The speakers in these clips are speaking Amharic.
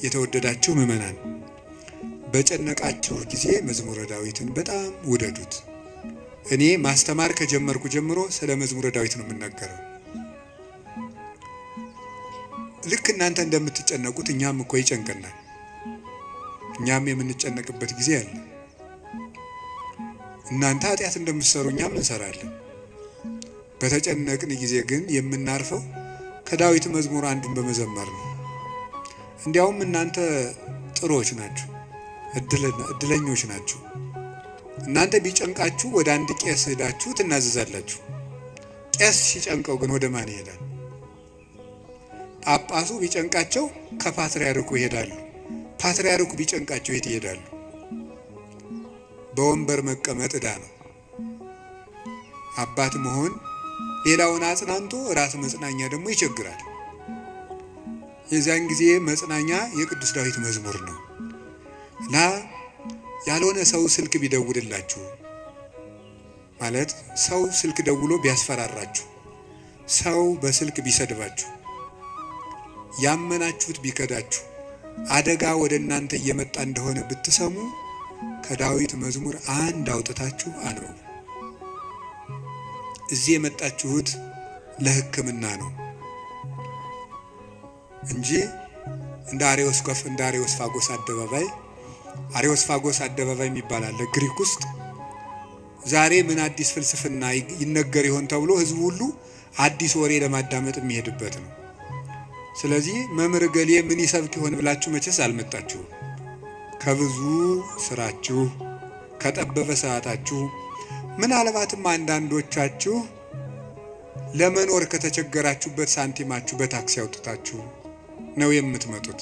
የተወደዳችሁ ምእመናን በጨነቃችሁ ጊዜ መዝሙረ ዳዊትን በጣም ውደዱት። እኔ ማስተማር ከጀመርኩ ጀምሮ ስለ መዝሙረ ዳዊት ነው የምናገረው። ልክ እናንተ እንደምትጨነቁት እኛም እኮ ይጨንቀናል። እኛም የምንጨነቅበት ጊዜ አለ። እናንተ ኃጢአት እንደምትሰሩ እኛም እንሰራለን። በተጨነቅን ጊዜ ግን የምናርፈው ከዳዊት መዝሙር አንዱን በመዘመር ነው። እንዲያውም እናንተ ጥሩዎች ናችሁ፣ እድለኞች ናችሁ። እናንተ ቢጨንቃችሁ ወደ አንድ ቄስ ሄዳችሁ ትናዘዛላችሁ። ቄስ ሲጨንቀው ግን ወደ ማን ይሄዳል? ጳጳሱ ቢጨንቃቸው ከፓትርያርኩ ይሄዳሉ። ፓትርያርኩ ቢጨንቃቸው የት ይሄዳሉ? በወንበር መቀመጥ ዕዳ ነው። አባት መሆን ሌላውን አጽናንቶ ራስ መጽናኛ ደግሞ ይቸግራል። የዚያን ጊዜ መጽናኛ የቅዱስ ዳዊት መዝሙር ነው። እና ያልሆነ ሰው ስልክ ቢደውልላችሁ ማለት ሰው ስልክ ደውሎ ቢያስፈራራችሁ፣ ሰው በስልክ ቢሰድባችሁ፣ ያመናችሁት ቢከዳችሁ፣ አደጋ ወደ እናንተ እየመጣ እንደሆነ ብትሰሙ ከዳዊት መዝሙር አንድ አውጥታችሁ አንብቡ። እዚህ የመጣችሁት ለሕክምና ነው እንጂ እንደ አሬዮስፋጎስ አደባባይ የሚባል አለ ግሪክ ውስጥ። ዛሬ ምን አዲስ ፍልስፍና ይነገር ይሆን ተብሎ ህዝቡ ሁሉ አዲስ ወሬ ለማዳመጥ የሚሄድበት ነው። ስለዚህ መምህር ገሌ ምን ይሰብክ ይሆን ብላችሁ መቼስ አልመጣችሁም። ከብዙ ስራችሁ ከጠበበ ሰዓታችሁ ምናልባትም አንዳንዶቻችሁ ለመኖር ከተቸገራችሁበት ሳንቲማችሁ በታክሲ አውጥታችሁ ነው የምትመጡት።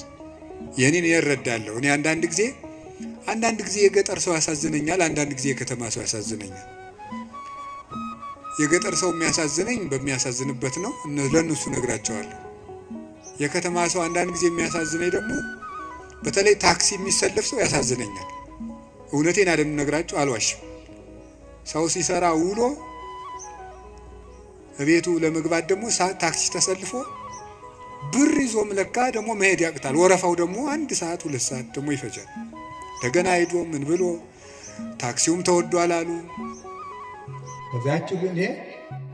የኔን እረዳለሁ። እኔ አንዳንድ ጊዜ የገጠር ሰው ያሳዝነኛል፣ አንዳንድ ጊዜ የከተማ ሰው ያሳዝነኛል። የገጠር ሰው የሚያሳዝነኝ በሚያሳዝንበት ነው፣ ለነሱ ነግራቸዋለሁ። የከተማ ሰው አንዳንድ ጊዜ የሚያሳዝነኝ ደግሞ በተለይ ታክሲ የሚሰለፍ ሰው ያሳዝነኛል። እውነቴን አይደለም ነግራችሁ አልዋሽም። ሰው ሲሰራ ውሎ ቤቱ ለመግባት ደግሞ ታክሲ ተሰልፎ ብር ይዞም ለካ ደግሞ መሄድ ያቅታል። ወረፋው ደግሞ 1 ሰዓት 2 ሰዓት ደግሞ ይፈጃል። እንደገና ሄዶ ምን ብሎ ታክሲውም ተወዷል አሉ። ከዛችሁ ግን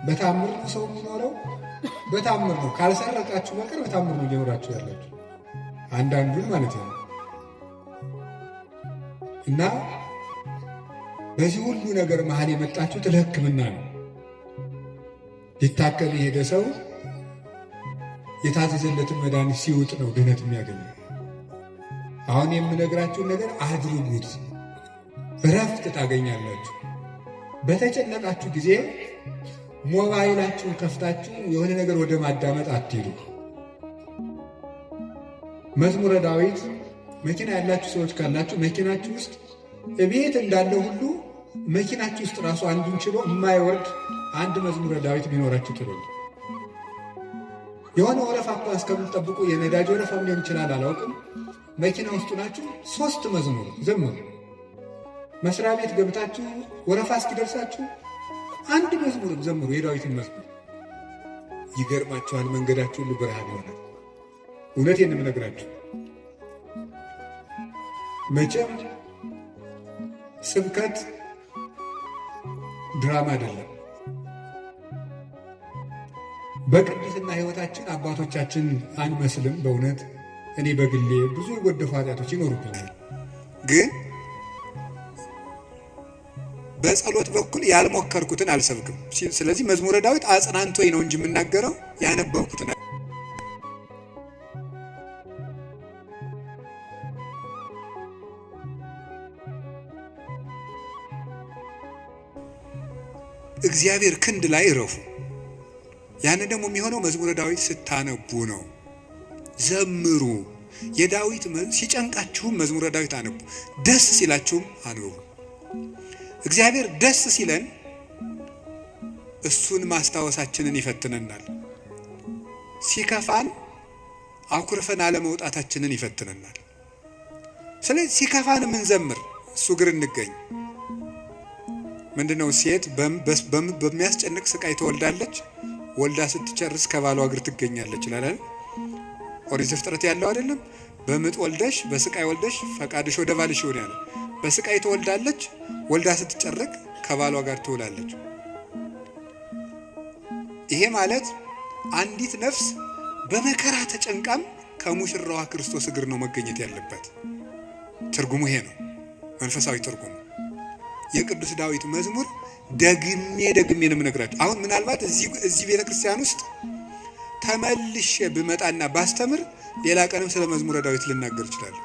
በታምር ሰው የሚኖረው በታምር ነው። ካልሰረቃችሁ በቀር በታምር ነው እየኖራችሁ ያላችሁ አንዳንዱን ማለት ነው። እና በዚህ ሁሉ ነገር መሀል የመጣችሁት ለሕክምና ነው። ሊታከም የሄደ ሰው የታዘዘለትን መድኃኒት ሲውጥ ነው ድነት የሚያገኘው። አሁን የምነግራችሁን ነገር አድርጉት፣ እረፍት ታገኛላችሁ። በተጨነቃችሁ ጊዜ ሞባይላችሁን ከፍታችሁ የሆነ ነገር ወደ ማዳመጥ አትሄዱ። መዝሙረ ዳዊት መኪና ያላችሁ ሰዎች ካላችሁ መኪናችሁ ውስጥ እቤት እንዳለ ሁሉ መኪናችሁ ውስጥ ራሱ አንዱን ችሎ የማይወርድ አንድ መዝሙረ ዳዊት ቢኖራችሁ ጥሩ ነው። የሆነ ወረፋ እኮ እስከምትጠብቁ የነዳጅ ወረፋም ሊሆን ይችላል አላውቅም። መኪና ውስጥ ናችሁ 3 መዝሙር ዘምሩ። መስሪያ ቤት ገብታችሁ ወረፋ እስኪደርሳችሁ አንድ መዝሙር ዘምሩ፣ የዳዊትን መዝሙር። ይገርማችኋል፣ መንገዳችሁ ሁሉ ብርሃን ይሆናል። እውነቴን የምነግራችሁ መቼም ስብከት ድራማ አይደለም። በቅድስና ሕይወታችን አባቶቻችን አንመስልም። በእውነት እኔ በግሌ ብዙ የጎደፉ ኃጢአቶች ይኖሩብኛል። ግን በጸሎት በኩል ያልሞከርኩትን አልሰብክም። ስለዚህ መዝሙረ ዳዊት አጽናንቶኝ ነው እንጂ የምናገረው ያነበብኩትን እግዚአብሔር ክንድ ላይ እረፉ። ያን ደግሞ የሚሆነው መዝሙረ ዳዊት ስታነቡ ነው። ዘምሩ። የዳዊት ሲጨንቃችሁም መዝሙረ ዳዊት አነቡ፣ ደስ ሲላችሁም አንብቡ። እግዚአብሔር ደስ ሲለን እሱን ማስታወሳችንን ይፈትነናል። ሲከፋን አኩርፈን አለመውጣታችንን ይፈትነናል። ስለዚህ ሲከፋን ምን ዘምር እሱ ግር እንገኝ። ምንድነው ሴት በሚያስጨንቅ ስቃይ ትወልዳለች፣ ወልዳ ስትጨርስ ከባሏ እግር ትገኛለች ይላል። ኦሪት ዘፍጥረት ያለው አይደለም? በምጥ ወልደሽ በስቃይ ወልደሽ ፈቃድሽ ወደ ባልሽ ይሆን ያለ። በስቃይ ትወልዳለች፣ ወልዳ ስትጨርቅ ከባሏ ጋር ትውላለች። ይሄ ማለት አንዲት ነፍስ በመከራ ተጨንቃም ከሙሽራዋ ክርስቶስ እግር ነው መገኘት ያለበት። ትርጉሙ ይሄ ነው፣ መንፈሳዊ ትርጉሙ። የቅዱስ ዳዊት መዝሙር ደግሜ ነው የምነግራችሁ። አሁን ምናልባት እዚህ ቤተክርስቲያን ውስጥ ተመልሼ ብመጣና ባስተምር ሌላ ቀንም ስለ መዝሙረ ዳዊት ልናገር እችላለሁ።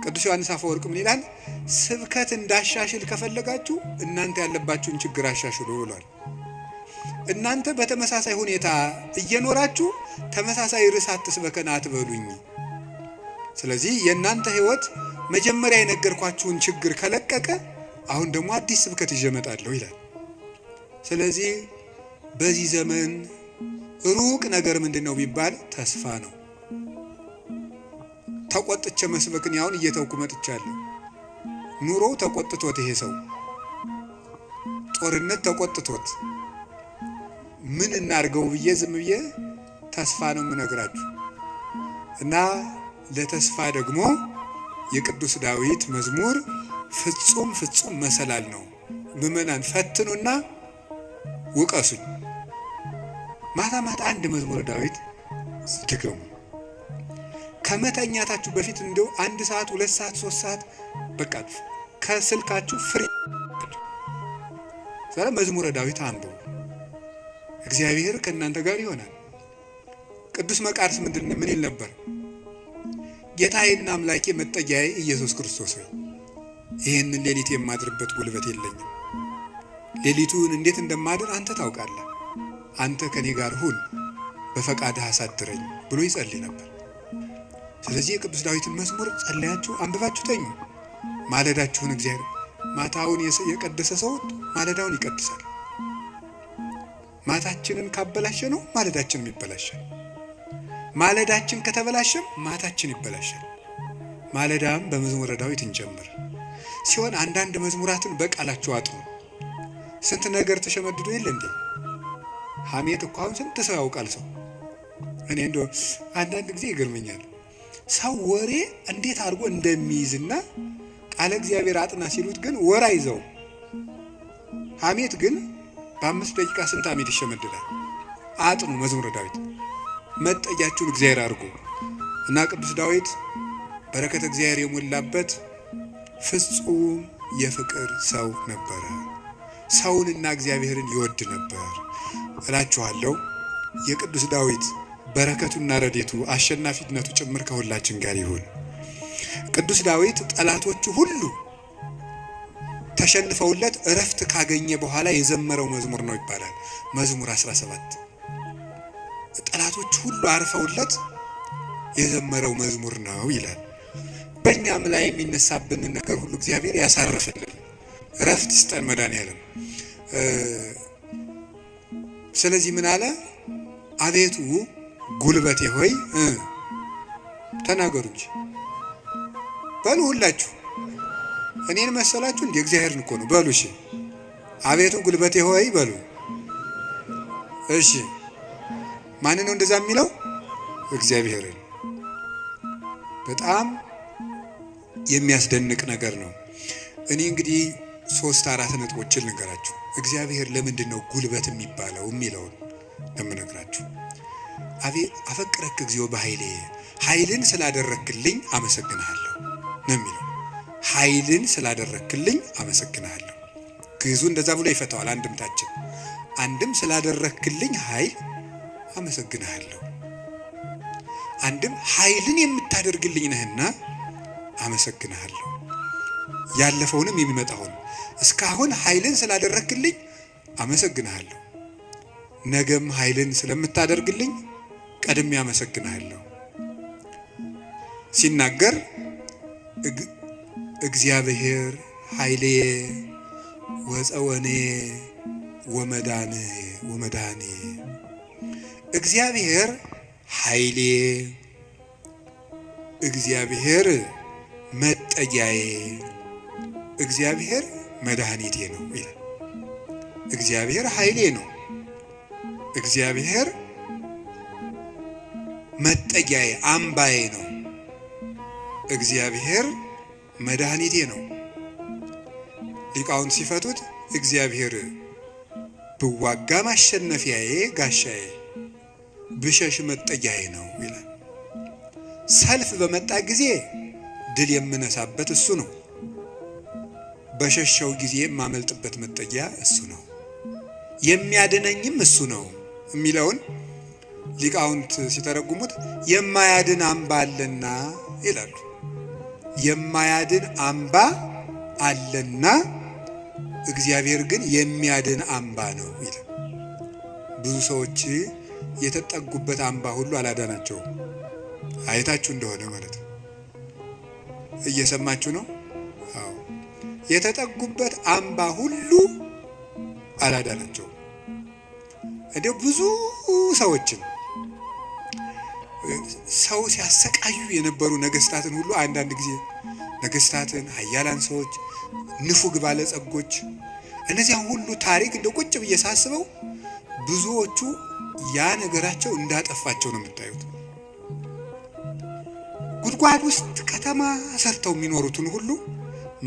ቅዱስ ዮሐንስ አፈወርቅ ምን ይላል? ስብከት እንዳሻሽል ከፈለጋችሁ እናንተ ያለባችሁን ችግር አሻሽሉ ብሏል። እናንተ በተመሳሳይ ሁኔታ እየኖራችሁ ተመሳሳይ ርዕስ አትስበከን አትበሉኝ። ስለዚህ የእናንተ ህይወት መጀመሪያ የነገርኳችሁን ችግር ከለቀቀ አሁን ደግሞ አዲስ ስብከት ይዤ እመጣለሁ ይላል። ስለዚህ በዚህ ዘመን ሩቅ ነገር ምንድነው ቢባል ተስፋ ነው። ተቆጥቼ መስበክን ያውን እየተውኩ መጥቻለሁ። ኑሮው ተቆጥቶት ይሄ ሰው ጦርነት ተቆጥቶት ምን እናርገው ብዬ ዝም ብዬ ተስፋ ነው የምነግራችሁ። እና ለተስፋ ደግሞ የቅዱስ ዳዊት መዝሙር ፍጹም መሰላል ነው። ምእመናን ፈትኑና ውቀሱኝ። ማታ አንድ መዝሙረ ዳዊት ድገሙ። ከመተኛታችሁ በፊት እንደው 1 ሰዓት 2 ሰዓት 3 ሰዓት በቃ ከስልካችሁ ፍሪ ዘራ መዝሙረ ዳዊት አንብቡ። እግዚአብሔር ከእናንተ ጋር ይሆናል። ቅዱስ መቃርስ ምን ይል ነበር? ጌታዬና አምላኬ መጠጊያዬ ኢየሱስ ክርስቶስ ሆይ ይሄንን ሌሊት የማድርበት ጉልበት የለኝም። ሌሊቱን እንዴት እንደማድር አንተ ታውቃለህ። አንተ ከኔ ጋር ሁን፣ በፈቃድህ አሳድረኝ ብሎ ይጸልይ ነበር። ስለዚህ የቅዱስ ዳዊትን መዝሙር ጸልያችሁ አንብባችሁ ተኙ። ማለዳችሁን እግዚአብሔር ማታውን የቀደሰ ሰው ማለዳውን ይቀድሳል። ማታችንን ካበላሸ ነው ማለዳችንም ይበላሻል። ማለዳችን ከተበላሸም ማታችን ይበላሻል። ማለዳም በመዝሙረ ዳዊት እንጀምር ሲሆን አንዳንድ መዝሙራትን በቃላችሁ አጥኑ። ስንት ነገር ተሸመድዶ የለ እንዴ? ሐሜት እኮ አሁን ስንት ሰው ያውቃል። ሰው እኔ እንደው አንዳንድ ጊዜ ይገርመኛል። ሰው ወሬ እንዴት አድርጎ እንደሚይዝና ቃለ እግዚአብሔር አጥና ሲሉት ግን ወራ ይዘው ሐሜት ግን በ5 ደቂቃ ስንት ሐሜት ይሸመድዳል። አጥኑ መዝሙረ ዳዊት መጠጊያችሁን እግዚአብሔር አድርጉ እና ቅዱስ ዳዊት በረከተ እግዚአብሔር የሞላበት ፍጹም የፍቅር ሰው ነበረ። ሰውንና እግዚአብሔርን ይወድ ነበር እላችኋለሁ። የቅዱስ ዳዊት በረከቱና ረድኤቱ አሸናፊነቱ ጭምር ከሁላችን ጋር ይሁን። ቅዱስ ዳዊት ጠላቶቹ ሁሉ ተሸንፈውለት እረፍት ካገኘ በኋላ የዘመረው መዝሙር ነው ይባላል። መዝሙር 17 ጠላቶቹ ሁሉ አርፈውለት የዘመረው መዝሙር ነው ይላል። በእኛም ላይ የሚነሳብን ነገር ሁሉ እግዚአብሔር ያሳርፍልን፣ እረፍት ይስጠን መድኃኔዓለም። ስለዚህ ምን አለ? አቤቱ ጉልበቴ ሆይ ተናገሩ እንጂ በሉ ሁላችሁ። እኔን መሰላችሁ እንደ እግዚአብሔርን እኮ ነው በሉ። እሺ አቤቱ ጉልበቴ ሆይ በሉ። እሺ ማን ነው እንደዛ የሚለው? እግዚአብሔርን። በጣም የሚያስደንቅ ነገር ነው። እኔ እንግዲህ 3-4 ነጥቦችን ልንገራችሁ። እግዚአብሔር ለምንድን ነው ጉልበት የሚባለው የሚለውን ለምነግራችሁ። አፈቅረክ እግዚኦ በኃይሌ ኃይልን ስላደረክልኝ አመሰግናለሁ ነው የሚለው። ኃይልን ስላደረክልኝ አመሰግናለሁ። ግዙ እንደዛ ብሎ ይፈታዋል። አንድምታችን አንድም ስላደረክልኝ ኃይል አመሰግናለሁ፣ አንድም ኃይልን የምታደርግልኝ ነህና አመሰግናለሁ። ያለፈውንም የሚመጣውን እስካሁን ኃይልን ስላደረክልኝ አመሰግናለሁ፣ ነገም ኃይልን ስለምታደርግልኝ ቀድሜ አመሰግናለሁ። ሲናገር እግዚአብሔር ኃይሌ ወፀወኔ ወመዳኔ እግዚአብሔር ኃይሌ፣ እግዚአብሔር መጠጊያዬ፣ እግዚአብሔር መድኃኒቴ ነው ይላል። እግዚአብሔር ኃይሌ ነው፣ እግዚአብሔር መጠጊያዬ አምባዬ ነው፣ እግዚአብሔር መድኃኒቴ ነው። ሊቃውንት ሲፈቱት እግዚአብሔር ብዋጋ ማሸነፊያዬ ጋሻዬ ብሸሽ መጠጊያዬ ነው ይላል። ሰልፍ በመጣ ጊዜ ድል የምነሳበት እሱ ነው። በሸሸው ጊዜ የማመልጥበት መጠጊያ እሱ ነው። የሚያድነኝም እሱ ነው የሚለውን ሊቃውንት ሲተረጉሙት የማያድን አምባ አለና ይላሉ። የማያድን አምባ አለና እግዚአብሔር ግን የሚያድን አምባ ነው ይላል። ብዙ ሰዎች የተጠጉበት አምባ ሁሉ አላዳናቸውም። አይታችሁ እንደሆነ ማለት ነው። እየሰማችሁ ነው? አዎ። የተጠጉበት አምባ ሁሉ አላዳናቸውም። እንዲያው ብዙ ሰዎችን ሰው ሲያሰቃዩ የነበሩ ነገስታትን ሁሉ አንዳንድ ጊዜ ነገስታትን፣ ኃያላን ሰዎች፣ ንፉግ ባለጸጎች እነዚያን ሁሉ ታሪክ እንደ ቁጭ ብዬ ሳስበው ብዙዎቹ ያ ነገራቸው እንዳጠፋቸው ነው የምታዩት። ጉድጓድ ውስጥ ከተማ ሰርተው የሚኖሩትን ሁሉ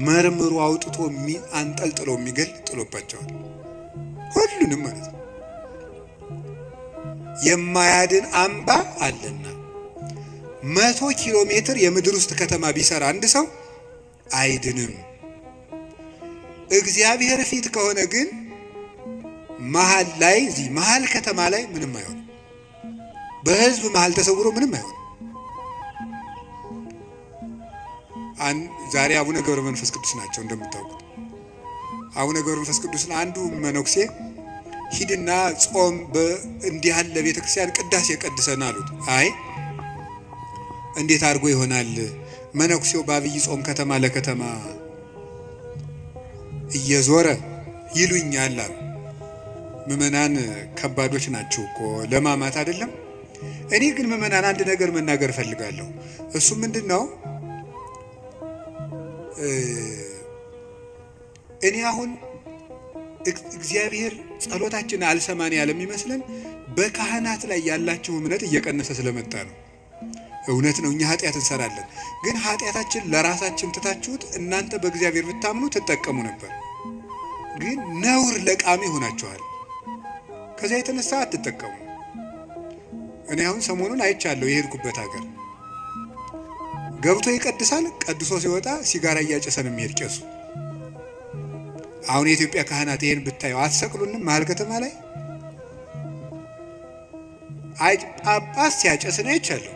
መርምሮ አውጥቶ አንጠልጥሎ የሚገል ጥሎባቸዋል። ሁሉንም ማለት ነው። የማያድን አምባ አለና 100 ኪሎ ሜትር የምድር ውስጥ ከተማ ቢሰራ አንድ ሰው አይድንም። እግዚአብሔር ፊት ከሆነ ግን መሃል ላይ እዚህ መሃል ከተማ ላይ ምንም አይሆን። በህዝብ መሃል ተሰውሮ ምንም አይሆን። ዛሬ አቡነ ገብረ መንፈስ ቅዱስ ናቸው እንደምታውቁት። አቡነ ገብረ መንፈስ ቅዱስን አንዱ መነኩሴ ሂድና ጾም እንዲህ ያለ ቤተክርስቲያን ቅዳሴ ቀድሰና አሉት። አይ እንዴት አድርጎ ይሆናል? መነኩሴው በአብይ ጾም ከተማ ለከተማ እየዞረ ይሉኛል አሉ። ምዕመናን ከባዶች ናቸው እኮ ለማማት አይደለም። እኔ ግን ምዕመናን አንድ ነገር መናገር ፈልጋለሁ። እሱ ምንድነው? እኔ አሁን እግዚአብሔር ጸሎታችን አልሰማን ያለም ይመስለን በካህናት ላይ ያላችሁ እምነት እየቀነሰ ስለመጣ ነው። እውነት ነው፣ እኛ ኃጢአት እንሰራለን። ግን ኃጢአታችን ለራሳችን ትታችሁት እናንተ በእግዚአብሔር ብታምኑ ትጠቀሙ ነበር። ግን ነውር ለቃሚ ሆናችኋል። ከዚያ የተነሳ አትጠቀሙ። እኔ አሁን ሰሞኑን አይቻለሁ። የሄድኩበት ሀገር ገብቶ ይቀድሳል። ቀድሶ ሲወጣ ሲጋራ እያጨሰ ነው የሚሄድ ቄሱ። አሁን የኢትዮጵያ ካህናት ይሄን ብታየው አትሰቅሉንም? መሀል ከተማ ላይ ጳጳስ ሲያጨስ ነው አይቻለሁ።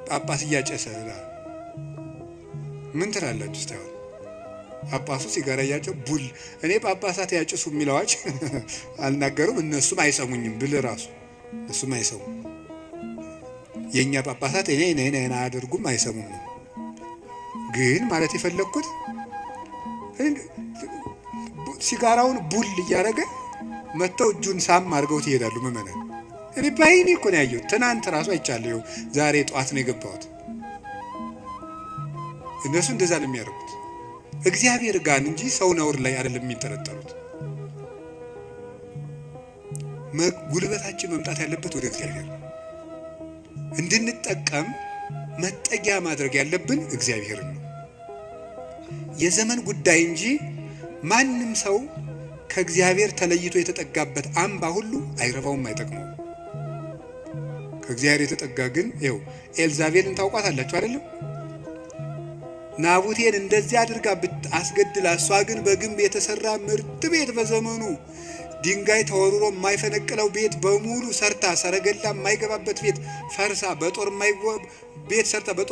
ጳጳስ እያጨሰ ምን ትላላችሁ? እስቲ አሁን ጳጳሱ ሲጋራ እያጨሰ ቡል እኔ ጳጳሳት ያጭሱ የሚል አዋጅ አልናገሩም። እነሱም አይሰሙኝም ብል ራሱ እሱም አይሰሙም። የኛ ጳጳሳት እኔ አያደርጉም፣ አይሰሙም። ግን ማለት የፈለኩት ሲጋራውን ቡል እያደረገ መተው እጁን ሳም አድርገው ይሄዳሉ ምዕመናን። እኔ ባይኔ እኮ ነው ያየሁት። ትናንት ራሱ አይቻለሁ። ዛሬ ጠዋት ነው የገባሁት። እነሱ እንደዛ ነው የሚያደርጉት። እግዚአብሔር ጋር እንጂ ሰው ነውር ላይ አይደለም የሚጠረጠሩት። ጉልበታችን መምጣት ያለበት ወደ እግዚአብሔር ነው። እንድንጠቀም መጠጊያ ማድረግ ያለብን እግዚአብሔርን ነው። የዘመን ጉዳይ እንጂ ማንም ሰው ከእግዚአብሔር ተለይቶ የተጠጋበት አምባ ሁሉ አይረባውም፣ አይጠቅመውም። ከእግዚአብሔር የተጠጋ ግን ይኸው ኤልዛቤልን ታውቋታላችሁ አይደለም? ናቡቴን እንደዚህ አድርጋ አስገድላ፣ እሷ ግን በግንብ የተሰራ ምርጥ ቤት በዘመኑ ድንጋይ ተወርሮ የማይፈነቅለው ቤት በሙሉ ሰርታ፣ ሰረገላ የማይገባበት ቤት ፈርሳ፣ በጦር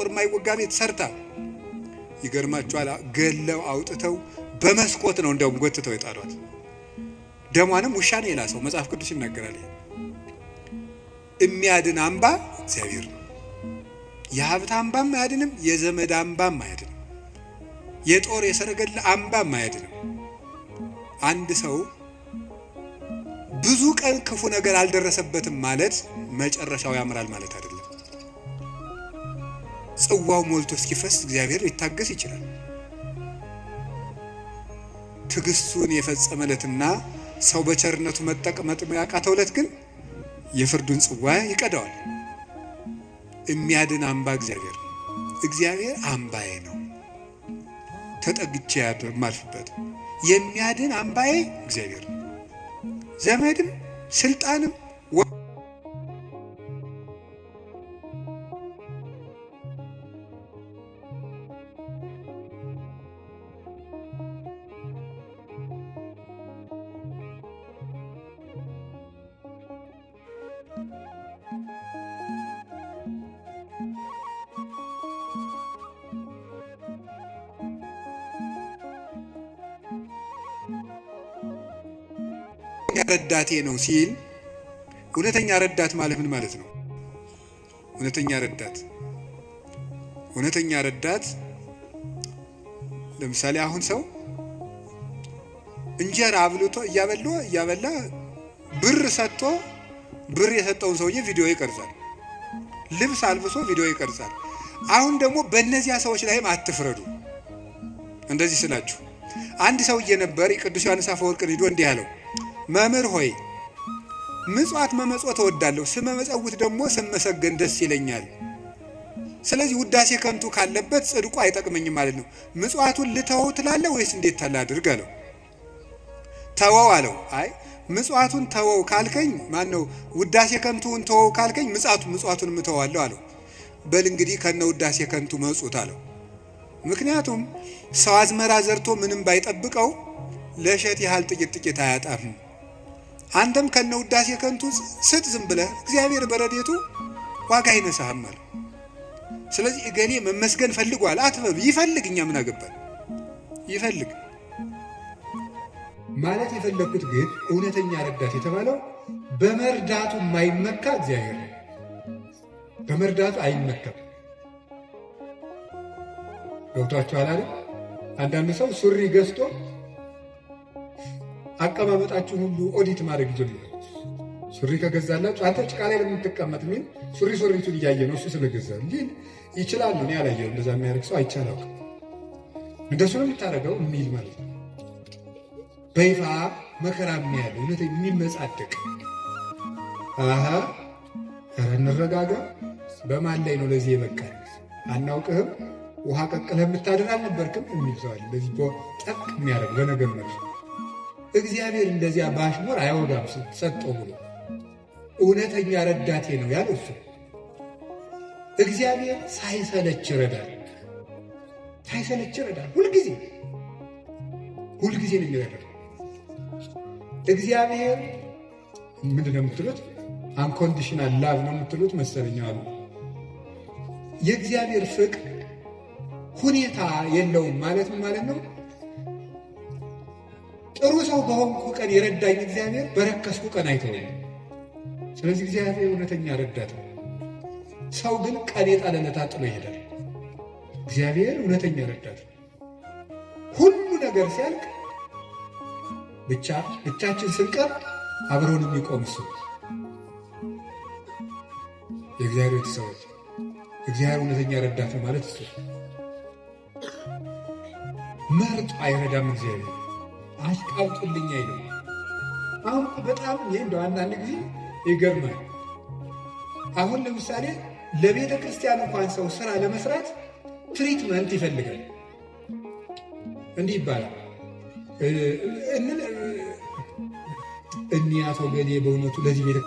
የማይወጋ ቤት ሰርታ፣ ይገርማችኋል፣ ገለው አውጥተው በመስኮት ነው እንደውም ጎትተው የጣሏት። ደሟንም ውሻ ነው የላሰው። መጽሐፍ ቅዱስ ይናገራል። የሚያድን አምባ እግዚአብሔር ነው። የሀብት አምባም አያድንም፣ የዘመድ አምባም አያድንም፣ የጦር የሰረገላ አምባም አያድንም። አንድ ሰው ብዙ ቀን ክፉ ነገር አልደረሰበትም ማለት መጨረሻው ያምራል ማለት አይደለም። ጽዋው ሞልቶ እስኪፈስ እግዚአብሔር ሊታገስ ይችላል። ትዕግስቱን የፈጸመለትና ሰው በቸርነቱ መጠቀም ያቃተውለት ግን የፍርዱን ጽዋ ይቀዳዋል። የሚያድን አምባ እግዚአብሔር ነው። እግዚአብሔር አምባዬ ነው ተጠግቼ የማልፍበት የሚያድን አምባዬ እግዚአብሔር ነው። ዘመድም ስልጣንም ረዳቴ ነው ሲል እውነተኛ ረዳት ማለት ምን ማለት ነው? እውነተኛ ረዳት ለምሳሌ አሁን ሰው እንጀራ አብልቶ እያበላ ብር ሰጥቶ ብር የሰጠውን ሰውዬ ቪዲዮ ይቀርጻል፣ ልብስ አልብሶ ቪዲዮ ይቀርጻል። አሁን ደግሞ በእነዚያ ሰዎች ላይም አትፍረዱ። እንደዚህ ስላችሁ አንድ ሰውዬ ነበር ቅዱስ ዮሐንስ አፈወርቅ ሄዶ እንዲህ አለው፣ መምህር ሆይ ምጽዋት መመጽወት እወዳለሁ፣ ስመመጸውት ደግሞ ስመሰገን ደስ ይለኛል። ስለዚህ ውዳሴ ከንቱ ካለበት ጽድቁ አይጠቅመኝም ማለት ነው። ምጽዋቱን ልተወው ትላለህ ወይስ እንዴት ታላድርግ አለው። ተወው አለው። አይ ምጽዋቱን ተወው ካልከኝ ማነው ውዳሴ ከንቱን ተወው ካልከኝ ምጽዋቱን ምተዋለሁ አለው። በል እንግዲህ ከነ ውዳሴ ከንቱ መጽውት አለው። ምክንያቱም ሰው አዝመራ ዘርቶ ምንም ባይጠብቀው ለእሸት ያህል ጥቂት አያጣም። አንተም ከነ ውዳሴ ከንቱ ስጥ ዝም ብለህ እግዚአብሔር በረድኤቱ ዋጋ አይነሳህም አለ። ስለዚህ እገሌ መመስገን ፈልጓል አትበሉ። ይፈልግ፣ እኛ ምን አገባን? ይፈልግ ማለት የፈለኩት ግን እውነተኛ ረዳት የተባለው በመርዳቱ የማይመካ እግዚአብሔር ነው። በመርዳቱ አይመካም። ገብቷችኋል አይደል? አንዳንድ ሰው ሱሪ ገዝቶ አቀማመጣችሁን ሁሉ ኦዲት ማድረግ ይጀምራል። ሱሪ ከገዛላችሁ አንተ ጭቃ ላይ ለምትቀመጥ ምን ሱሪቱን እያየ ነው እሱ ስለገዛ እንጂ ይችላል። እኔ አላየሁም፣ እንደዛ የሚያደርግ ሰው አይቻልም። እንደሱ ነው የምታደርገው የሚል ማለት ነው። በይፋ መከራ የሚያለ እውነት የሚመጻደቅ ኧረ እንረጋጋ። በማን ላይ ነው ለዚህ የበቃል? አናውቅህም፣ ውሃ ቀቅለህ የምታድር አልነበርክም የሚል ሰው አለ። ለዚህ ጠቅ የሚያደርግ በነገር መልሱ እግዚአብሔር እንደዚያ ባሽሙር አይወጋም ሰጠው ብሎ እውነተኛ ረዳቴ ነው ያለው እሱ። እግዚአብሔር ሳይሰለች ይረዳል። ሁልጊዜ ነው የሚረዳው። እግዚአብሔር ምንድነው የምትሉት? አንኮንዲሽናል ላቭ ነው የምትሉት መሰለኝ አሉ። የእግዚአብሔር ፍቅር ሁኔታ የለውም ማለት ነው። ጥሩ ሰው በሆንኩ ቀን የረዳኝ እግዚአብሔር በረከስኩ ቀን አይተወኝም። ስለዚህ እግዚአብሔር እውነተኛ ረዳት ነው። ሰው ግን ቀን የጣለለት ጥሎ ይሄዳል። እግዚአብሔር እውነተኛ ረዳት ነው። ሁሉ ነገር ሲያልቅ ብቻችን ስንቀር አብረውን የሚቆም እሱ። የእግዚአብሔር ሰዎች እግዚአብሔር እውነተኛ ረዳት ነው ማለት እሱ። መርጦ አይረዳም እግዚአብሔር። አሽቃብጡልኝ አይልም። አሁን በጣም ይህ እንደው አንዳንድ ጊዜ ይገርማል። አሁን ለምሳሌ ለቤተ ክርስቲያን እንኳን ሰው ስራ ለመስራት ትሪትመንት ይፈልጋል። እንዲህ ይባላል፣ እኒያ ሰው ገሌ በእውነቱ ለዚህ ቤተ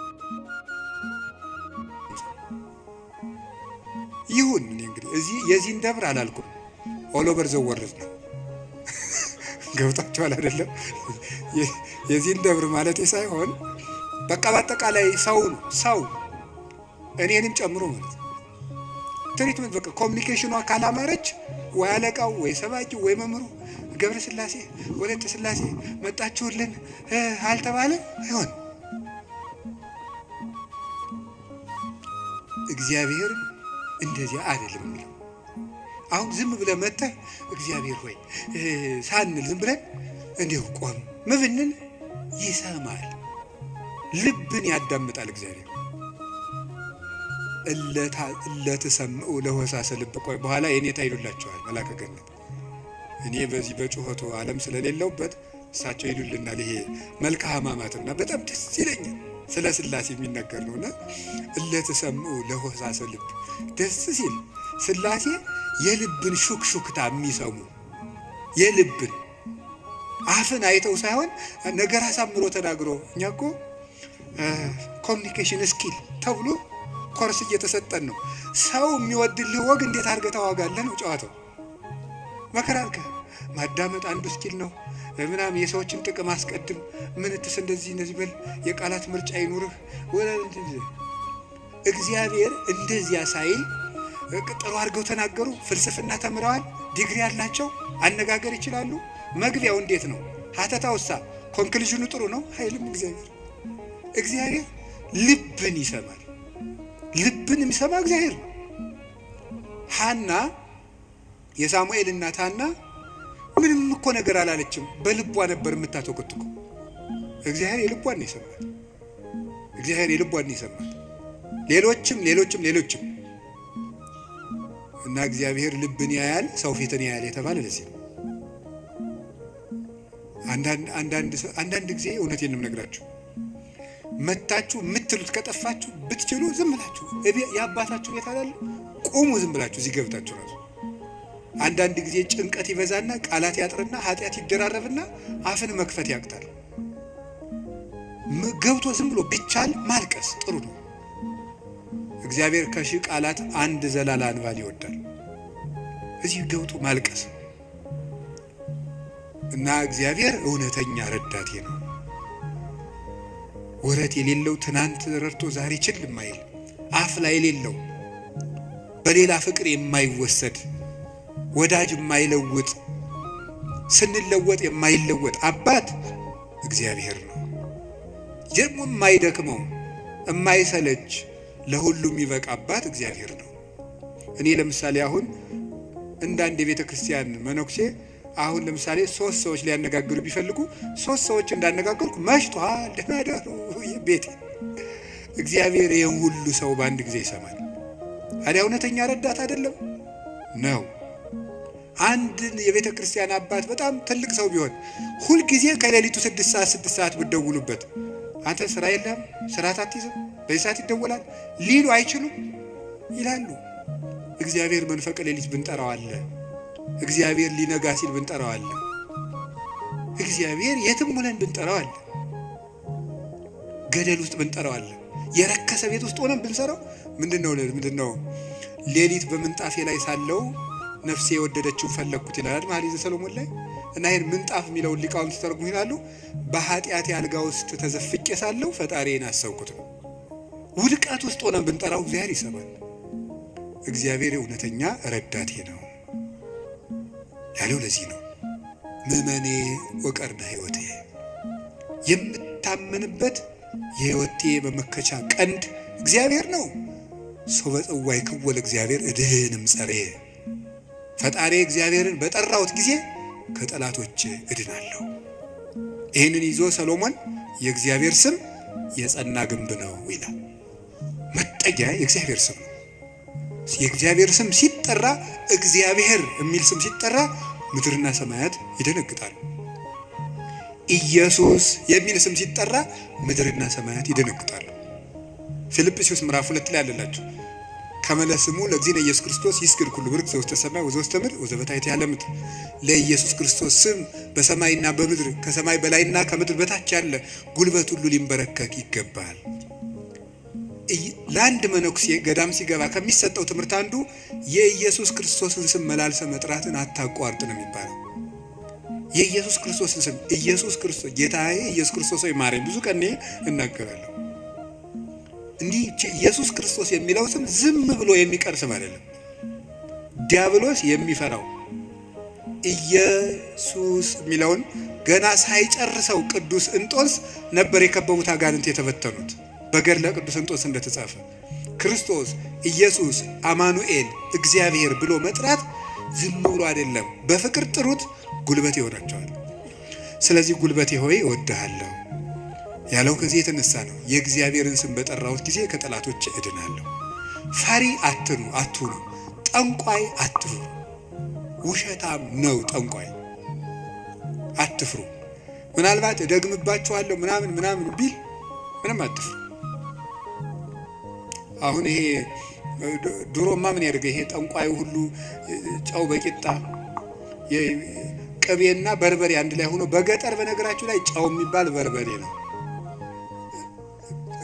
ይሁን። እንግዲህ እዚህ የዚህን ደብር አላልኩም፣ ኦሎቨር ዘወርዝ ነው። ገብታችኋል አይደለም? የዚህን ደብር ማለት ሳይሆን በቃ በአጠቃላይ ሰው እኔንም ጨምሮ ማለት ትሪትመንት በቃ ኮሚኒኬሽኗ ካላማረች ወይ አለቃው ወይ ሰባኪው ወይ መምህሩ ገብረ ስላሴ ወለተ ስላሴ መጣችሁልን አልተባለ አይሆን። እግዚአብሔር እንደዚያ አይደለም የሚለው። አሁን ዝም ብለን መጥተህ እግዚአብሔር ሆይ ሳንል ዝም ብለን እንዲሁ ቆም ምብንን ይሰማል፣ ልብን ያዳምጣል እግዚአብሔር። እለትሰምዑ ለሆሳሰ ልብ። ቆይ በኋላ የኔታ ይሉላቸዋል መላከ ገነት። እኔ በዚህ በጩኸቱ ዓለም ስለሌለውበት እሳቸው ይሉልናል። ይሄ መልካ ሕማማትና በጣም ደስ ይለኛል። ስለ ስላሴ የሚነገር ነውና እለትሰምዑ ለሆሳሰ ልብ ደስ ሲል ሥላሴ የልብን ሹክሹክታ የሚሰሙ የልብን አፍን አይተው ሳይሆን ነገር አሳምሮ ተናግሮ እኛ እኮ ኮሚኒኬሽን ስኪል ተብሎ ኮርስ እየተሰጠን ነው። ሰው የሚወድልህ ወግ እንዴት አድርገህ ታዋጋለህ ነው ጨዋታው። መከራከ ማዳመጥ አንዱ ስኪል ነው ምናምን የሰዎችን ጥቅም አስቀድም ምንትስ እንደዚህ በል የቃላት ምርጫ ይኑርህ እግዚአብሔር እንደዚያ ሳይል ጥሩ አድርገው ተናገሩ። ፍልስፍና ተምረዋል፣ ዲግሪ ያላቸው አነጋገር ይችላሉ። መግቢያው እንዴት ነው? ሀተታውሳ ኮንክሉዥኑ ጥሩ ነው አይልም። እግዚአብሔር ልብን ይሰማል። ልብን የሚሰማ እግዚአብሔር ነው። ሐና የሳሙኤል እናት ሐና ምንም እኮ ነገር አላለችም። በልቧ ነበር የምታተቆጥቁ። እግዚአብሔር የልቧን ነው የሰማት። እግዚአብሔር የልቧን ነው የሰማት። ሌሎችም እና እግዚአብሔር ልብን ያያል፣ ሰው ፊትን ያያል የተባለ ለዚህ ነው። አንዳንድ ጊዜ እውነቴን ነው የምነግራችሁ፣ መታችሁ የምትሉት ከጠፋችሁ ብትችሉ ዝም ብላችሁ የአባታችሁ ቤት አላለ ቁሙ፣ ዝም ብላችሁ እዚህ ገብታችሁ ራሱ አንዳንድ ጊዜ ጭንቀት ይበዛና ቃላት ያጥርና ኃጢአት ይደራረብና አፍን መክፈት ያቅታል። ገብቶ ዝም ብሎ ቢቻል ማልቀስ ጥሩ ነው። እግዚአብሔር ከሺህ ቃላት አንድ ዘላላ እንባን ይወዳል። እዚህ ገብቶ ማልቀስ እና እግዚአብሔር እውነተኛ ረዳቴ ነው። ወረት የሌለው ትናንት ረድቶ ዛሬ ችል የማይል አፍ ላይ የሌለው በሌላ ፍቅር የማይወሰድ ወዳጅ የማይለውጥ ስንለወጥ የማይለወጥ አባት እግዚአብሔር ነው። ደግሞ የማይደክመው የማይሰለች ለሁሉም ይበቃ አባት እግዚአብሔር ነው። እኔ ለምሳሌ አሁን እንዳንድ የቤተ ክርስቲያን መነኩሴ አሁን ለምሳሌ 3 ሰዎች ሊያነጋግሩ ቢፈልጉ 3 ሰዎች እንዳነጋገርኩ መሽቷል ደህና ደሩ ቤቴ። እግዚአብሔር ይህን ሁሉ ሰው በአንድ ጊዜ ይሰማል። አዲያ እውነተኛ ረዳት አይደለም ነው። አንድ የቤተ ክርስቲያን አባት በጣም ትልቅ ሰው ቢሆን ሁል ጊዜ ከሌሊቱ 6 ሰዓት ብትደውሉበት አንተ ስራ የለም ስራ አትይዝም በዚህ ሰዓት ይደወላል ሊሉ አይችሉም ይላሉ። እግዚአብሔር መንፈቀ ሌሊት ብንጠራው አለ። እግዚአብሔር ሊነጋ ሲል ብንጠራው አለ። እግዚአብሔር የትም ሆነን ብንጠራው አለ። ገደል ውስጥ ብንጠራው አለ። የረከሰ ቤት ውስጥ ሆነን ብንሰራው ምንድነው ሌሊት በምንጣፌ ላይ ሳለው ነፍሴ የወደደችውን ፈለግኩት ይላል መኃልየ ሰሎሞን ላይ። እና ይሄን ምንጣፍ የሚለውን ሊቃውንት ተርጉሙ ይላሉ በኃጢአት አልጋ ውስጥ ተዘፍቄ ሳለው ፈጣሪዬን አሰብኩት ነው። ውድቀት ውስጥ ሆነን ብንጠራው እግዚአብሔር ይሰማል። እግዚአብሔር እውነተኛ ረዳቴ ነው ያለው ለዚህ ነው። ምእመኔ ወቀርነ ሕይወቴ፣ የምታመንበት የሕይወቴ መመከቻ ቀንድ እግዚአብሔር ነው። ሰው በጽዋይ ክወለ እግዚአብሔር እድህንም ጸሬ፣ ፈጣሪ እግዚአብሔርን በጠራሁት ጊዜ ከጠላቶች እድናለሁ። ይህንን ይዞ ሰሎሞን የእግዚአብሔር ስም የጸና ግንብ ነው ይላል። መጠጊያ የእግዚአብሔር ስም ነው። የእግዚአብሔር ስም ሲጠራ እግዚአብሔር የሚል ስም ሲጠራ ምድርና ሰማያት ይደነግጣሉ። ኢየሱስ የሚል ስም ሲጠራ ምድርና ሰማያት ይደነግጣሉ። ፊልጵስዩስ ምዕራፍ 2 ላይ አለላችሁ ከመለ ስሙ ለእግዚእነ ኢየሱስ ክርስቶስ ይስግድ ኩሉ ብርክ ዘውስተ ሰማይ ወዘውስተ ምድር ወዘበታሕተ ያለ ምድር። ለኢየሱስ ክርስቶስ ስም በሰማይና በምድር ከሰማይ በላይና ከምድር በታች ያለ ጉልበት ሁሉ ሊንበረከክ ይገባል። ለአንድ መነኩሴ ገዳም ሲገባ ከሚሰጠው ትምህርት አንዱ የኢየሱስ ክርስቶስን ስም መላልሰ መጥራትን አታቋርጥ ነው የሚባለው። የኢየሱስ ክርስቶስን ስም ኢየሱስ ክርስቶስ ጌታዬ ኢየሱስ ክርስቶስ ሆይ ማረኝ ብዙ ቀን እናገራለሁ። እንዲህ ኢየሱስ ክርስቶስ የሚለው ስም ዝም ብሎ የሚቀር ስም አይደለም። ዲያብሎስ የሚፈራው ኢየሱስ የሚለውን ገና ሳይጨርሰው ቅዱስ እንጦንስ ነበር የከበቡት አጋንንት የተበተኑት። በገድለ ቅዱስ እንጦንስ እንደተጻፈ ክርስቶስ ኢየሱስ አማኑኤል እግዚአብሔር ብሎ መጥራት ዝም ብሎ አይደለም። በፍቅር ጥሩት፣ ጉልበት ይሆናቸዋል። ስለዚህ ጉልበቴ ሆይ እወድሃለሁ ያለው ከዚህ የተነሳ ነው። የእግዚአብሔርን ስም በጠራሁት ጊዜ ከጠላቶች እድናለሁ። ፈሪ አትሁኑ፣ ጠንቋይ አትፍሩ። ውሸታም ነው ጠንቋይ፣ አትፍሩ። ምናልባት እደግምባችኋለሁ ምናምን ቢል ምንም አትፍሩ። አሁን ይሄ ድሮማ ምን ያደርገ ይሄ ጠንቋዩ ሁሉ ጨው በቂጣ ቅቤና በርበሬ አንድ ላይ ሆኖ በገጠር በነገራችሁ ላይ ጨው የሚባል በርበሬ ነው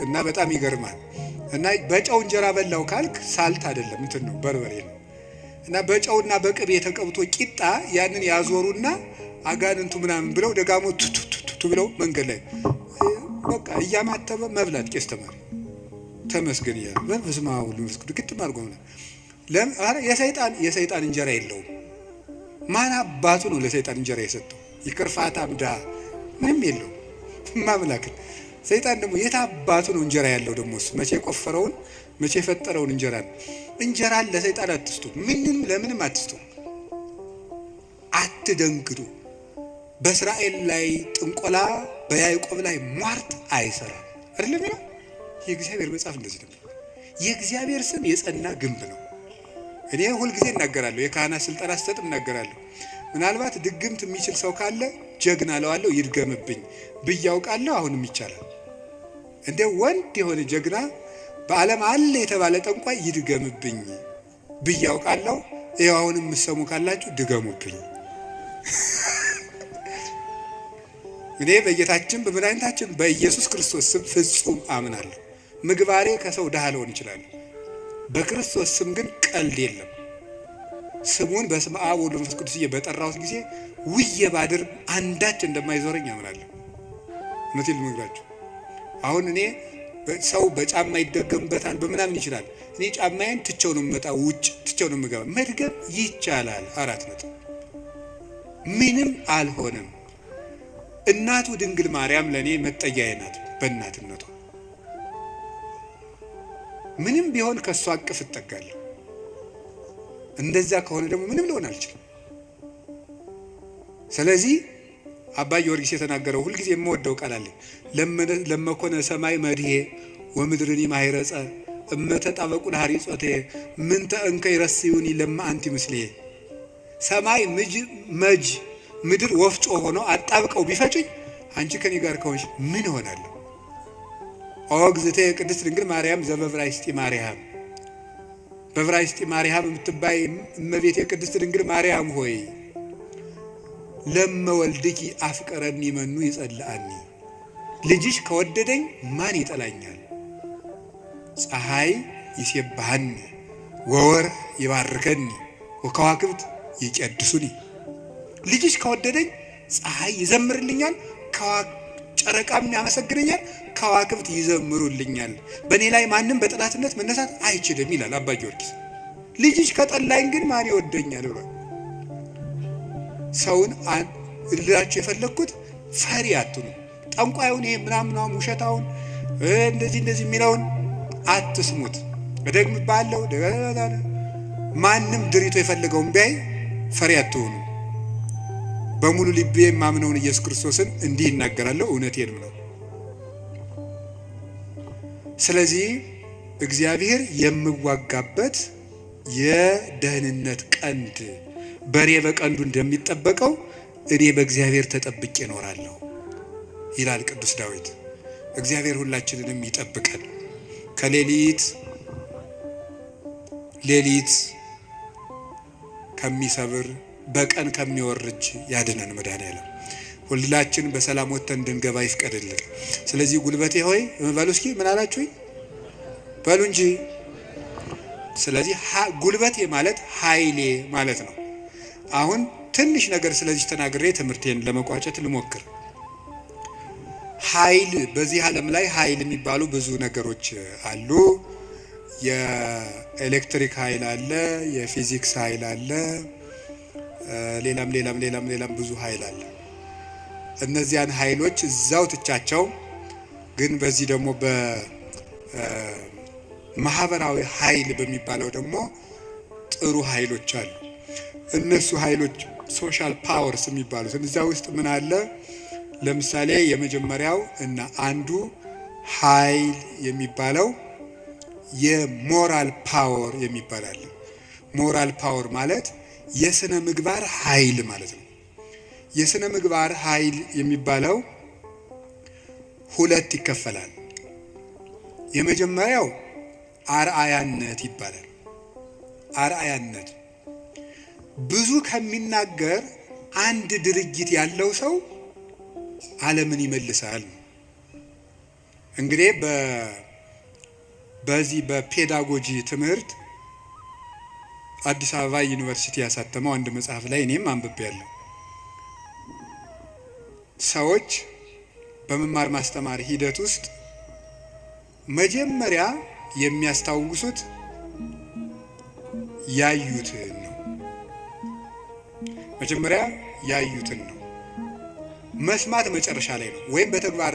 እና በጣም ይገርማል። እና በጨው እንጀራ በላው ካልክ ሳልት አይደለም እንትን ነው በርበሬ ነው። እና በጨውና በቅቤ ተቀብቶ ቂጣ ያንን ያዞሩና አጋንንቱ ምናምን ብለው ደጋሞ ቱቱቱቱ ብለው መንገድ ላይ በቃ እያማተበ መብላት ቄስ ተማሪ ተመስገን ይላል። በስመ አብ ወወልድ ወመንፈስ ቅዱስ ግጥም አድርጎ የሰይጣን እንጀራ የለውም። ማን አባቱ ነው ለሰይጣን እንጀራ የሰጠው? ይቅርፋት አምዳ ምንም የለው ማምላክ። ሰይጣን ደግሞ የት አባቱ ነው እንጀራ ያለው? ደግሞ እሱ መቼ ቆፈረውን መቼ የፈጠረውን እንጀራ ነው። እንጀራን ለሰይጣን አትስጡ፣ ምንም ለምንም አትስጡ። አትደንግጡ። በእስራኤል ላይ ጥንቆላ በያዕቆብ ላይ ሟርት አይሰራም አይደለም ነው የእግዚአብሔር መጽሐፍ እንደዚህ ነው። የእግዚአብሔር ስም የጸና ግንብ ነው። እኔ ሁል ጊዜ እናገራለሁ፣ የካህናት ስልጠና ስሰጥም እናገራለሁ። ምናልባት ድግምት የሚችል ሰው ካለ ጀግና ለዋለሁ ይድገምብኝ ብያውቃለሁ። አሁንም ይቻላል። እንደ ወንድ የሆነ ጀግና በዓለም አለ የተባለ ጠንቋይ ይድገምብኝ ብያውቃለሁ። ይኸው አሁንም የምትሰሙ ካላችሁ ድገሙብኝ። እኔ በጌታችን በመድኃኒታችን በኢየሱስ ክርስቶስ ስም ፍጹም አምናለሁ። ምግባሬ ከሰው ድሃ ሊሆን ይችላል። በክርስቶስ ስም ግን ቀልድ የለም። ስሙን በስመ አብ ወወልድ ወመንፈስ ቅዱስ በጠራሁት ጊዜ ውዬ ባድር አንዳች እንደማይዞረኝ አምናለሁ። እውነቴን ልነግራችሁ። አሁን እኔ ሰው በጫማ ይደገምበታል በምናምን ይችላል። እኔ ጫማዬን ትቼው ነው የምመጣው፣ ውጭ ትቼው ነው የምገባ። መድገም ይቻላል። 4 ነጥብ። ምንም አልሆነም። እናቱ ድንግል ማርያም ለኔ መጠጊያዬ ናት። በእናትነቷ ምንም ቢሆን ከሷ አቅፍ እጠጋለሁ። እንደዛ ከሆነ ደግሞ ምንም ሊሆን አልችልም። ስለዚህ አባ ጊዮርጊስ የተናገረው ሁልጊዜ የምወደው ቃል አለ። ለመኮነ ሰማይ መድሄ ወምድርኒ ማይረጸ እመተጣበቁ ለሐሪጾቴ ምንተ እንከ ይረስዩኒ ለማ አንቲ ምስሌ። ሰማይ መጅ ምድር ወፍጮ ሆኖ አጣብቀው ቢፈጭኝ አንቺ ከኔ ጋር ከሆንሽ ምን ሆናለሁ? ኦግዝቴ ቅድስት ድንግል ማርያም ዘበብራይስጢ ማርያም፣ በብራይስጢ ማርያም የምትባይ እመቤቴ ቅድስት ድንግል ማርያም ሆይ ለመወልድኪ አፍቀረኒ መኑ ይጸልአኒ። ልጅሽ ከወደደኝ ማን ይጠላኛል? ፀሐይ ይሴብሐኒ ወወር ይባርከኒ ወከዋክብት ይቀድሱኒ። ልጅሽ ከወደደኝ ፀሐይ ይዘምርልኛል፣ ጨረቃም ያመሰግነኛል፣ ከዋክብት ይዘምሩልኛል። በእኔ ላይ ማንም በጠላትነት መነሳት አይችልም ይላል አባ ጊዮርጊስ። ልጅሽ ከጠላኝ ግን ማን ይወደኛል ብሏል። ሰውን ልላችሁ የፈለግኩት ፈሪ አትኑ። ጠንቋዩን ይሄ ምናምናም ውሸታውን እንደዚህ የሚለውን አትስሙት። እደግምብሃለሁ፣ ማንም ድሪቶ የፈለገውን ቢያይ ፈሪ አትሆኑ። በሙሉ ልቤ የማምነውን ኢየሱስ ክርስቶስን እንዲህ እናገራለሁ፣ እውነቴን ነው። ስለዚህ እግዚአብሔር የምዋጋበት የደህንነት ቀንድ በሬ በቀንዱ እንደሚጠበቀው እኔ በእግዚአብሔር ተጠብቄ እኖራለሁ ይላል ቅዱስ ዳዊት። እግዚአብሔር ሁላችንንም ይጠብቀን፣ ከሌሊት ከሚሰብር በቀን ከሚወርጅ ያድነን መድኃኔዓለም። ሁላችን በሰላም ወጥተን እንድንገባ ይፍቀድልን። ስለዚህ ጉልበቴ ሆይ በሉ እስኪ ምን አላችሁኝ? በሉ እንጂ። ስለዚህ ጉልበቴ ማለት ኃይሌ ማለት ነው። አሁን ትንሽ ነገር ስለዚህ ተናግሬ ትምህርቴን ለመቋጨት ልሞክር። ኃይል፣ በዚህ ዓለም ላይ ኃይል የሚባሉ ብዙ ነገሮች አሉ። የኤሌክትሪክ ኃይል አለ፣ የፊዚክስ ኃይል አለ፣ ሌላም ብዙ ኃይል አለ። እነዚያን ኃይሎች እዛው ትቻቸው፣ ግን በዚህ ደግሞ በማህበራዊ ኃይል በሚባለው ደግሞ ጥሩ ኃይሎች አሉ። እነሱ ኃይሎች ሶሻል ፓወርስ የሚባሉት እዛ ውስጥ ምን አለ? ለምሳሌ የመጀመሪያው እና አንዱ ኃይል የሚባለው የሞራል ፓወር የሚባል አለ። ሞራል ፓወር ማለት የስነ ምግባር ኃይል ማለት ነው። የስነ ምግባር ኃይል የሚባለው ሁለት ይከፈላል። የመጀመሪያው አርአያነት ይባላል። አርአያነት ብዙ ከሚናገር አንድ ድርጊት ያለው ሰው ዓለምን ይመልሳል። እንግዲህ በዚህ በፔዳጎጂ ትምህርት አዲስ አበባ ዩኒቨርሲቲ ያሳተመው አንድ መጽሐፍ ላይ እኔም አንብቤያለሁ። ሰዎች በመማር ማስተማር ሂደት ውስጥ መጀመሪያ የሚያስታውሱት ያዩትን ነው። መጀመሪያ ያዩትን ነው። መስማት መጨረሻ ላይ ነው። ወይም በተግባር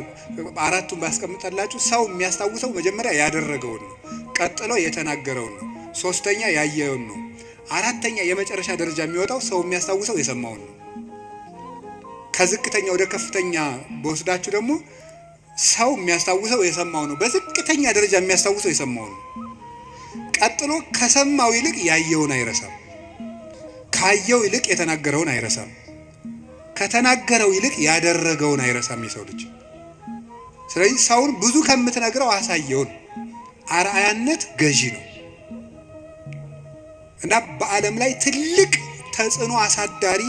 አራቱን ባስቀምጠላችሁ ሰው የሚያስታውሰው መጀመሪያ ያደረገውን ነው፣ ቀጥሎ የተናገረውን ነው፣ ሶስተኛ ያየውን ነው፣ አራተኛ የመጨረሻ ደረጃ የሚወጣው ሰው የሚያስታውሰው የሰማውን ነው። ከዝቅተኛ ወደ ከፍተኛ በወስዳችሁ ደግሞ ሰው የሚያስታውሰው የሰማው ነው። በዝቅተኛ ደረጃ የሚያስታውሰው የሰማው ነው። ቀጥሎ ከሰማው ይልቅ ያየውን አይረሳም። ካየው ይልቅ የተናገረውን አይረሳም። ከተናገረው ይልቅ ያደረገውን አይረሳም የሰው ልጅ። ስለዚህ ሰውን ብዙ ከምትነግረው አሳየውን። አርአያነት ገዢ ነው እና በዓለም ላይ ትልቅ ተጽዕኖ አሳዳሪ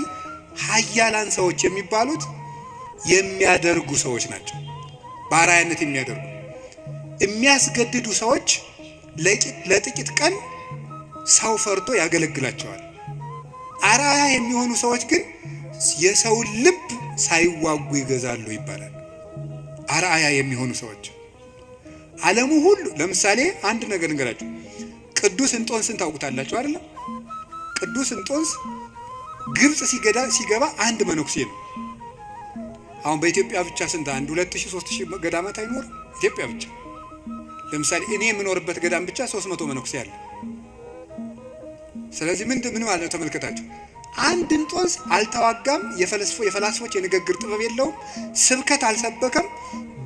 ሀያላን ሰዎች የሚባሉት የሚያደርጉ ሰዎች ናቸው። በአርአያነት የሚያደርጉ የሚያስገድዱ ሰዎች ለጥቂት ቀን ሰው ፈርቶ ያገለግላቸዋል። አርአያ የሚሆኑ ሰዎች ግን የሰውን ልብ ሳይዋጉ ይገዛሉ ይባላል። አርአያ የሚሆኑ ሰዎች ዓለሙ ሁሉ ለምሳሌ አንድ ነገር እንገራችሁ። ቅዱስ እንጦንስን ታውቁታላችሁ አይደለም? ቅዱስ እንጦንስ ግብጽ ሲገባ አንድ መነኩሴ ነው። አሁን በኢትዮጵያ ብቻ ስንት 2000-3000 ገዳማት አይኖር? ኢትዮጵያ ብቻ ለምሳሌ እኔ የምኖርበት ገዳም ብቻ 300 መነኩሴ አለ። ስለዚህ ምን ማለት ነው ተመልከታችሁ። አንድ እንጦንስ አልተዋጋም፣ የፈላስፎች የንግግር ጥበብ የለውም፣ ስብከት አልሰበከም።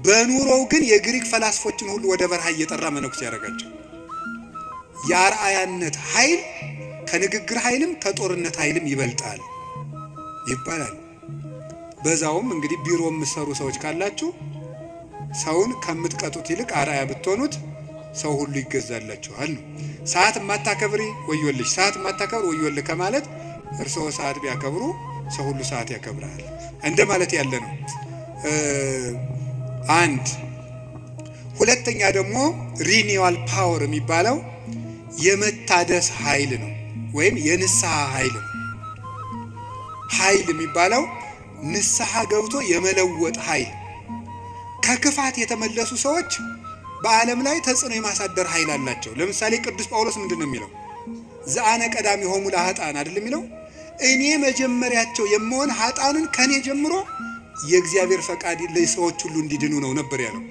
በኑሮው ግን የግሪክ ፈላስፎችን ሁሉ ወደ በረሃ እየጠራ መነኩሴ ያደረጋቸው። የአርአያነት ኃይል ከንግግር ኃይልም ከጦርነት ኃይልም ይበልጣል ይባላል። በዛውም እንግዲህ ቢሮ የምትሰሩ ሰዎች ካላችሁ ሰውን ከምትቀጡት ይልቅ አርአያ ብትሆኑት ሰው ሁሉ ይገዛላችኋል ነው። ሰዓት ማታከብሪ ወዮልሽ፣ ሰዓት ማታከብር ወዮልህ ከማለት እርስዎ ሰዓት ቢያከብሩ ሰው ሁሉ ሰዓት ያከብራል እንደማለት ያለ ነው። አንድ ሁለተኛ ደግሞ ሪኒዋል ፓወር የሚባለው የመታደስ ኃይል ነው፣ ወይም የንስሐ ኃይል ነው። ኃይል የሚባለው ንስሐ ገብቶ የመለወጥ ኃይል። ከክፋት የተመለሱ ሰዎች በዓለም ላይ ተጽዕኖ የማሳደር ኃይል አላቸው። ለምሳሌ ቅዱስ ጳውሎስ ምንድን ነው የሚለው? ዘአነ ቀዳሚሆሙ ለኃጥአን አይደል የሚለው? እኔ መጀመሪያቸው የምሆን ኃጥአንን ከኔ ጀምሮ የእግዚአብሔር ፈቃድ ለሰዎች ሁሉ እንዲድኑ ነው ነበር ያለው።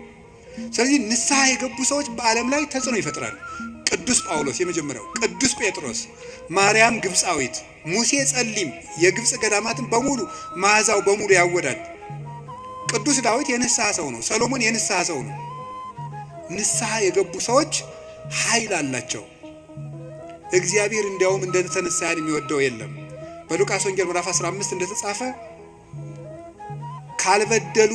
ስለዚህ ንስሐ የገቡ ሰዎች በዓለም ላይ ተጽዕኖ ይፈጥራሉ። ቅዱስ ጳውሎስ የመጀመሪያው፣ ቅዱስ ጴጥሮስ፣ ማርያም ግብፃዊት፣ ሙሴ ጸሊም የግብፅ ገዳማትን በሙሉ መዓዛው በሙሉ ያወዳል። ቅዱስ ዳዊት የንስሐ ሰው ነው። ሰሎሞን የንስሐ ሰው ነው። ንስሐ የገቡ ሰዎች ኃይል አላቸው። እግዚአብሔር እንዲያውም እንደተነሳ የሚወደው የለም። በሉቃስ ወንጌል ምዕራፍ 15 እንደተጻፈ ካልበደሉ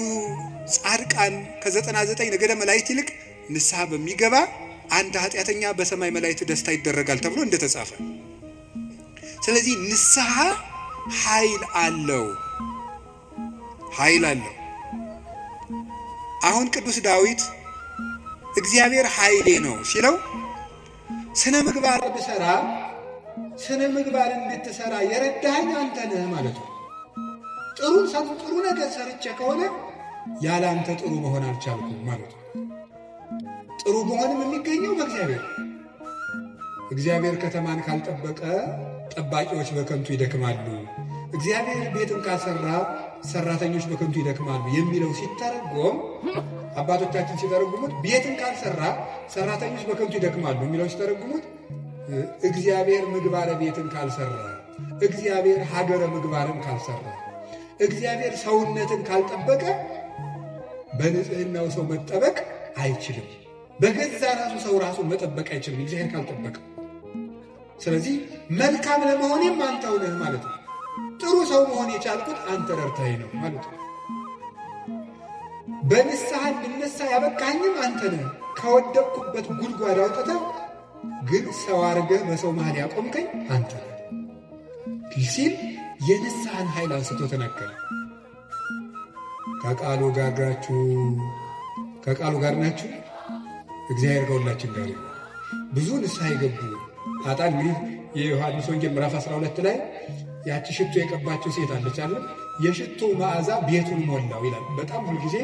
ጻድቃን ከ99 ነገደ መላእክት ይልቅ ንስሐ በሚገባ አንድ ኃጢአተኛ በሰማይ መላእክት ደስታ ይደረጋል ተብሎ እንደተጻፈ። ስለዚህ ንስሐ ኃይል አለው። አሁን ቅዱስ ዳዊት እግዚአብሔር ኃይሌ ነው ሲለው ስነ ምግባር ብሰራ ስነ ምግባር እንድትሰራ የረዳኸኝ አንተ ነህ ማለት ነው። ጥሩ ነገር ሰርቼ ከሆነ ያለ አንተ ጥሩ መሆን አልቻልኩም ማለት ነው። ጥሩ መሆንም የሚገኘው በእግዚአብሔር። እግዚአብሔር ከተማን ካልጠበቀ ጠባቂዎች በከንቱ ይደክማሉ፣ እግዚአብሔር ቤትን ካልሰራ ሰራተኞች በከንቱ ይደክማሉ የሚለው ሲተረጎም አባቶቻችን ሲተረጉሙት ቤትን ካልሰራ ሰራተኞች በከንቱ ይደክማሉ የሚለው ሲተረጉሙት እግዚአብሔር ምግባረ ቤትን ካልሰራ፣ እግዚአብሔር ሀገረ ምግባርን ካልሰራ፣ እግዚአብሔር ሰውነትን ካልጠበቀ በንጽህናው ሰው መጠበቅ አይችልም። በገዛ ራሱ ሰው ራሱን መጠበቅ አይችልም እግዚአብሔር ካልጠበቀ። ስለዚህ መልካም ለመሆኔም አንተው ነህ ማለት ነው። ጥሩ ሰው መሆን የቻልኩት አንተ ረድተኸኝ ነው ማለት ነው። በንስሐ እንድነሳ ያበቃኝም አንተ ነህ። ከወደቅኩበት ጉድጓድ አውጥተህ ግን ሰው አድርገህ በሰው መሃል ያቆምከኝ አንተ ነህ ሲል የንስሐን ኃይል አንስቶ ተናገረ። ከቃሉ ጋር ናችሁ። እግዚአብሔር ከሁላችን ጋር ነው። ብዙ ንስሐ የገቡ ኃጥአን እንግዲህ የዮሐንስ ወንጌል ምዕራፍ 12 ላይ ያቺ ሽቶ የቀባችው ሴት አለች አለ የሽቶ መዓዛ ቤቱን ሞላው ይላል። በጣም ሁልጊዜ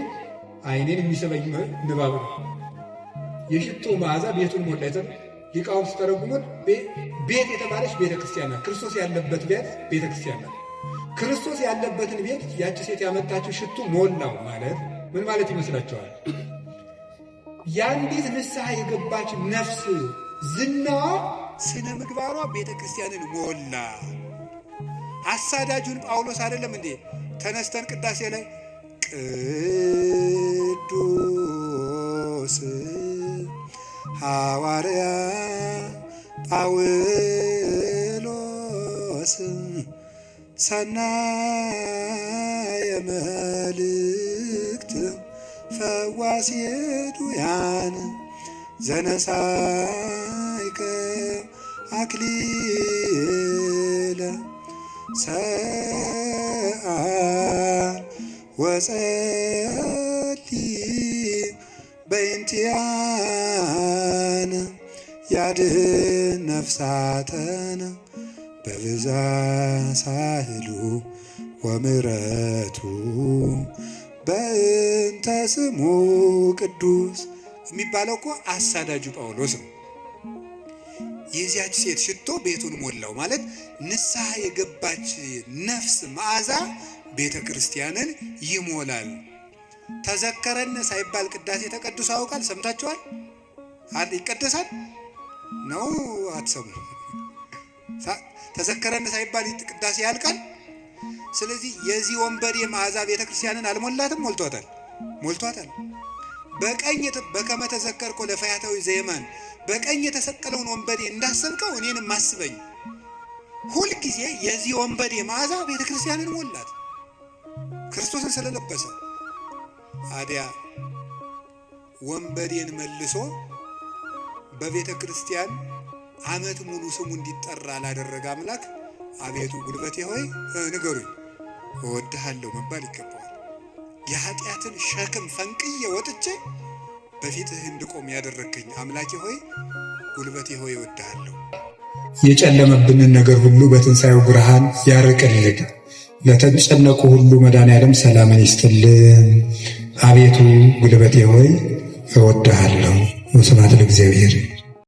ዓይኔን የሚስበኝ ንባብ ነው። የሽቶ መዓዛ ቤቱን ሞላ ይተር ሊቃውንት ሲተረጉሙት ቤት የተባለች ቤተክርስቲያን ናት። ክርስቶስ ያለበት ቤት ቤተክርስቲያን ናት። ክርስቶስ ያለበትን ቤት ያቺ ሴት ያመጣችው ሽቱ ሞላው ማለት ምን ማለት ይመስላችኋል? የአንዲት ንስሐ የገባች ነፍስ ዝናዋ ስነ ምግባሯ ቤተክርስቲያንን ሞላ። አሳዳጁን ጳውሎስ አይደለም እንዴ ተነስተን ቅዳሴ ላይ ቅዱስ ሐዋርያ ጳውሎስ ሰናየ መልእክት ፈዋሲ ዱያን ዘነሳይከ አክሊለ ሰአል ወጸሊ በእንቲአነ ያድኅን ነፍሳተነ በብዛ ሳህሉ ወምሕረቱ በእንተ ስሙ ቅዱስ የሚባለው እኮ አሳዳጁ ጳውሎስ ነው። የዚያች ሴት ሽቶ ቤቱን ሞላው ማለት ንስሐ የገባች ነፍስ መዓዛ ቤተ ክርስቲያንን ይሞላል። ተዘከረነ ሳይባል ቅዳሴ ተቀድሶ ያውቃል? ሰምታችኋል? ይቀደሳል ነው አትሰሙ? ተዘከረነ ሳይባል ቅዳሴ ያልቃል? ስለዚህ የዚህ ወንበዴ መዓዛ ቤተ ክርስቲያንን አልሞላትም? ሞልቷታል። በቀኝ በከመ ተዘከርኮ ለፈያታዊ ዘየማን በቀኝ የተሰቀለውን ወንበዴ እንዳሰብከው እኔንም አስበኝ። ሁልጊዜ የዚህ ወንበዴ መዓዛ ቤተ ክርስቲያንን ሞላት ክርስቶስን ስለለበሰ። አዲያ ወንበዴን መልሶ በቤተ ክርስቲያን ዓመት ሙሉ ስሙ እንዲጠራ ላደረገ አምላክ አቤቱ ጉልበቴ ሆይ ንገሩኝ እወድሃለሁ መባል ይገባዋል። የኃጢአትን ሸክም ፈንቅዬ ወጥቼ በፊትህ እንድቆም ያደረከኝ አምላኬ ሆይ ጉልበቴ ሆይ እወድሃለሁ። የጨለመብንን ነገር ሁሉ በትንሣኤው ብርሃን ያርቅልን። ለተጨነቁ ሁሉ መድኃኔዓለም ሰላምን ይስጥልን። አቤቱ ጉልበቴ ሆይ እወድሃለሁ። ወስብሐት ለእግዚአብሔር።